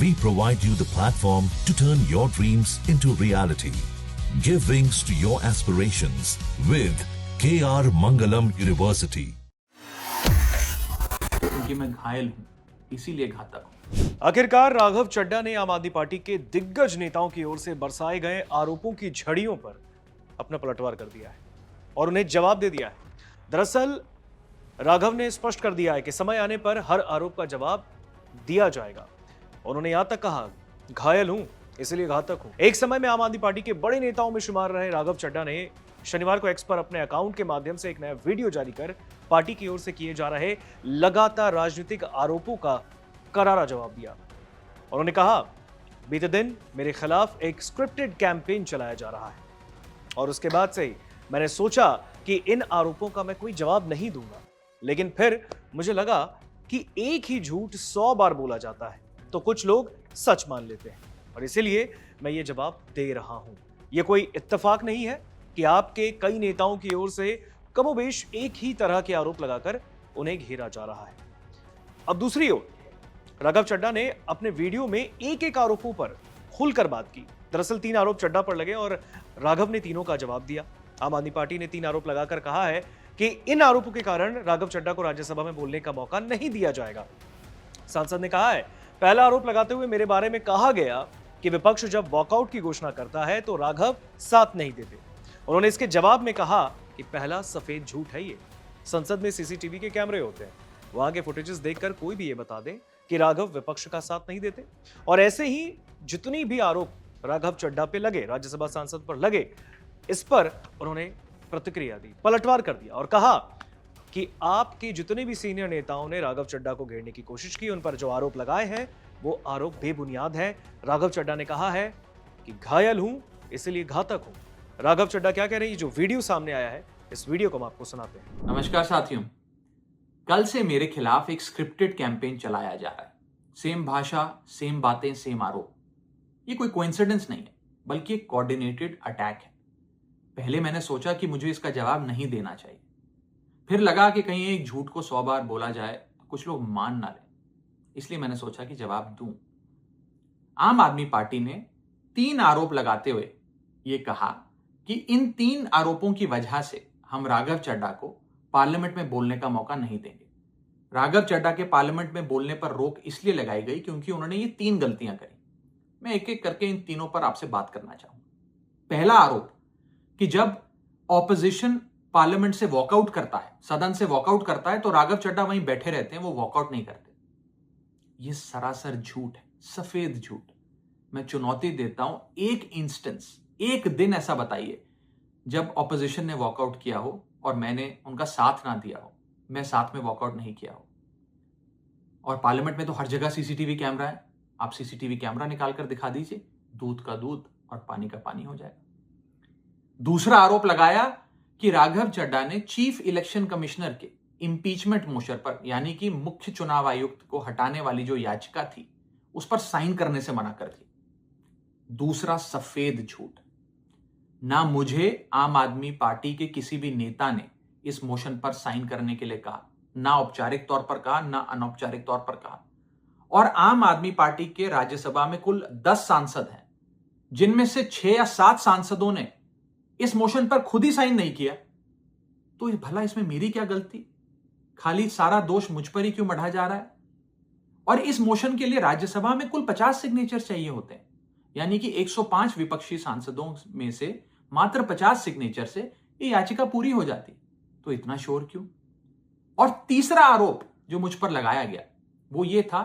We provide you the platform to turn your dreams into reality. Give wings to your aspirations with KR Mangalam University. क्योंकि मैं घायल हूं, इसीलिए घातक हूं। आखिरकार राघव चड्ढा ने आम आदमी पार्टी के दिग्गज नेताओं की ओर से बरसाए गए आरोपों की झड़ियों पर अपना पलटवार कर दिया है और उन्हें जवाब दे दिया है। दरअसल राघव ने स्पष्ट कर दिया है कि समय आने पर हर आरोप का जवाब दिया जाएगा। उन्होंने यहां तक कहा, घायल हूं इसलिए घातक हूं। एक समय में आम आदमी पार्टी के बड़े नेताओं में शुमार रहे राघव चड्ढा ने शनिवार को एक्स पर अपने अकाउंट के माध्यम से एक नया वीडियो जारी कर पार्टी की ओर से किए जा रहे लगातार राजनीतिक आरोपों का करारा जवाब दिया। उन्होंने कहा, बीते दिन मेरे खिलाफ एक स्क्रिप्टेड कैंपेन चलाया जा रहा है और उसके बाद से ही मैंने सोचा कि इन आरोपों का मैं कोई जवाब नहीं दूंगा, लेकिन फिर मुझे लगा कि एक ही झूठ 100 बार बोला जाता है तो कुछ लोग सच मान लेते हैं और इसीलिए मैं ये जवाब दे रहा हूं। यह कोई इत्तेफाक नहीं है कि आपके कई नेताओं की ओर से कमोबेश एक ही तरह के आरोप लगाकर उन्हें घेरा जा रहा है। अब दूसरी ओर राघव चड्ढा ने अपने वीडियो में एक एक आरोपों पर खुलकर बात की। दरअसल 3 आरोप चड्ढा पर लगे और राघव ने तीनों का जवाब दिया। आम आदमी पार्टी ने 3 आरोप लगाकर कहा है कि इन आरोपों के कारण राघव चड्ढा को राज्यसभा में बोलने का मौका नहीं दिया जाएगा। सांसद ने कहा है, पहला आरोप लगाते हुए मेरे बारे में कहा गया कि विपक्ष जब वॉकआउट की घोषणा करता है तो राघव साथ नहीं देते। उन्होंने इसके जवाब में कहा कि पहला सफेद झूठ है ये। संसद में सीसीटीवी के कैमरे होते हैं, वहां के फुटेजेस देखकर कोई भी ये बता दे कि राघव विपक्ष का साथ नहीं देते। और ऐसे ही जितनी भी आरोप राघव चड्ढा पे लगे, राज्यसभा सांसद पर लगे, इस पर उन्होंने प्रतिक्रिया दी, पलटवार कर दिया और कहा कि आपके जितने भी सीनियर नेताओं ने राघव चड्ढा को घेरने की कोशिश की, उन पर जो आरोप लगाए हैं वो आरोप बेबुनियाद है। राघव चड्ढा ने कहा है कि घायल हूं इसलिए घातक हूं। राघव चड्ढा क्या कह रहे हैं, जो वीडियो सामने आया है, इस वीडियो को हम आपको सुनाते हैं। नमस्कार साथियों, कल से मेरे खिलाफ एक स्क्रिप्टेड कैंपेन चलाया जा रहा है। सेम भाषा, सेम बातें, सेम आरोप। ये कोई कोइंसिडेंस नहीं है, बल्कि एक कोऑर्डिनेटेड अटैक है। पहले मैंने सोचा कि मुझे इसका जवाब नहीं देना चाहिए, फिर लगा कि कहीं एक झूठ को 100 बार बोला जाए तो कुछ लोग मान ना लें, इसलिए मैंने सोचा कि जवाब दूं। आम आदमी पार्टी ने 3 आरोप लगाते हुए ये कहा कि इन 3 आरोपों की वजह से हम राघव चड्ढा को पार्लियामेंट में बोलने का मौका नहीं देंगे। राघव चड्ढा के पार्लियामेंट में बोलने पर रोक इसलिए लगाई गई क्योंकि उन्होंने ये 3 गलतियां करी। मैं एक एक करके इन तीनों पर आपसे बात करना चाहूंगा। पहला आरोप कि जब ऑपोजिशन पार्लियामेंट से वॉकआउट करता है, सदन से वॉकआउट करता है, तो राघव चड्ढा वहीं बैठे रहते हैं, वो वॉकआउट नहीं करते। ये सरासर झूठ है, सफेद झूठ। मैं चुनौती देता हूं, एक इंस्टेंस, एक दिन ऐसा बताइए जब ऑपोजिशन ने वॉकआउट किया हो और मैंने उनका साथ ना दिया हो, मैं साथ में वॉकआउट नहीं किया हो। और पार्लियामेंट में तो हर जगह सीसीटीवी कैमरा है, आप सीसीटीवी कैमरा निकाल कर दिखा दीजिए, दूध का दूध और पानी का पानी हो जाएगा। दूसरा आरोप लगाया कि राघव चड्ढा ने चीफ इलेक्शन कमिश्नर के इंपीचमेंट मोशन पर, यानी कि मुख्य चुनाव आयुक्त को हटाने वाली जो याचिका थी, उस पर साइन करने से मना कर दी। दूसरा सफेद झूठ। ना मुझे आम आदमी पार्टी के किसी भी नेता ने इस मोशन पर साइन करने के लिए कहा, ना औपचारिक तौर पर कहा, ना अनौपचारिक तौर पर कहा। और आम आदमी पार्टी के राज्यसभा में कुल 10 सांसद हैं, जिनमें से 6 या 7 सांसदों ने इस मोशन पर खुद ही साइन नहीं किया। तो भला इसमें मेरी क्या गलती? खाली सारा दोष मुझ पर ही क्यों मढ़ा जा रहा है? और इस मोशन के लिए राज्यसभा में कुल 50 सिग्नेचर चाहिए होते हैं, यानी कि 105 विपक्षी सांसदों में से मात्र 50 सिग्नेचर से ये याचिका पूरी हो जाती। तो इतना शोर क्यों? और तीसरा आरोप जो मुझ पर लगाया गया वो ये था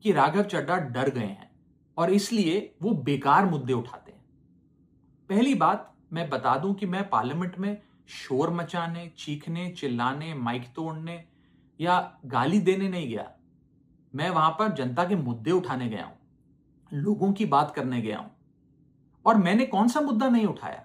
कि राघव चड्ढा डर गए हैं और इसलिए वो बेकार मुद्दे उठाते हैं। पहली बात मैं बता दूं कि मैं पार्लियामेंट में शोर मचाने, चीखने, चिल्लाने, माइक तोड़ने या गाली देने नहीं गया। मैं वहां पर जनता के मुद्दे उठाने गया हूं, लोगों की बात करने गया हूं। और मैंने कौन सा मुद्दा नहीं उठाया?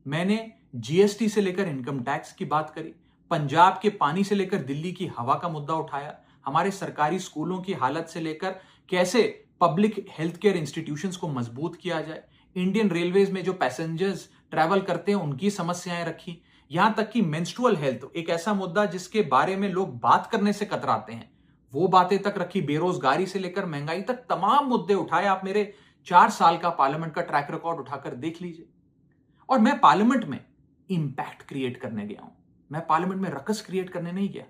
मैंने जीएसटी से लेकर इनकम टैक्स की बात करी, पंजाब के पानी से लेकर दिल्ली की हवा का मुद्दा उठाया, हमारे सरकारी स्कूलों की हालत से लेकर कैसे पब्लिक हेल्थ केयर इंस्टीट्यूशंस को मजबूत किया जाए, इंडियन रेलवेज में जो पैसेंजर्स ट्रैवल करते हैं उनकी समस्याएं रखी, यहां तक कि मेंस्ट्रुअल हेल्थ, एक ऐसा मुद्दा जिसके बारे में लोग बात करने से कतराते हैं, वो बातें तक रखी, बेरोजगारी से लेकर महंगाई तक तमाम मुद्दे उठाए। आप मेरे 4 साल का पार्लियामेंट का ट्रैक रिकॉर्ड उठाकर देख लीजिए। और मैं पार्लियामेंट में इंपैक्ट क्रिएट करने गया हूं, मैं पार्लियामेंट में रकस क्रिएट करने नहीं गया।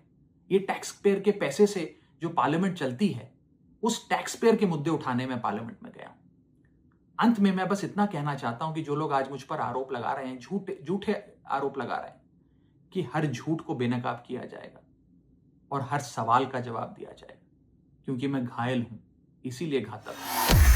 ये टैक्स पेयर के पैसे से जो पार्लियामेंट चलती है, उस टैक्स पेयर के मुद्दे उठाने में पार्लियामेंट में गया हूं। अंत में मैं बस इतना कहना चाहता हूं कि जो लोग आज मुझ पर आरोप लगा रहे हैं, झूठे आरोप लगा रहे हैं, कि हर झूठ को बेनकाब किया जाएगा और हर सवाल का जवाब दिया जाएगा, क्योंकि मैं घायल हूं, इसीलिए घातक हूं।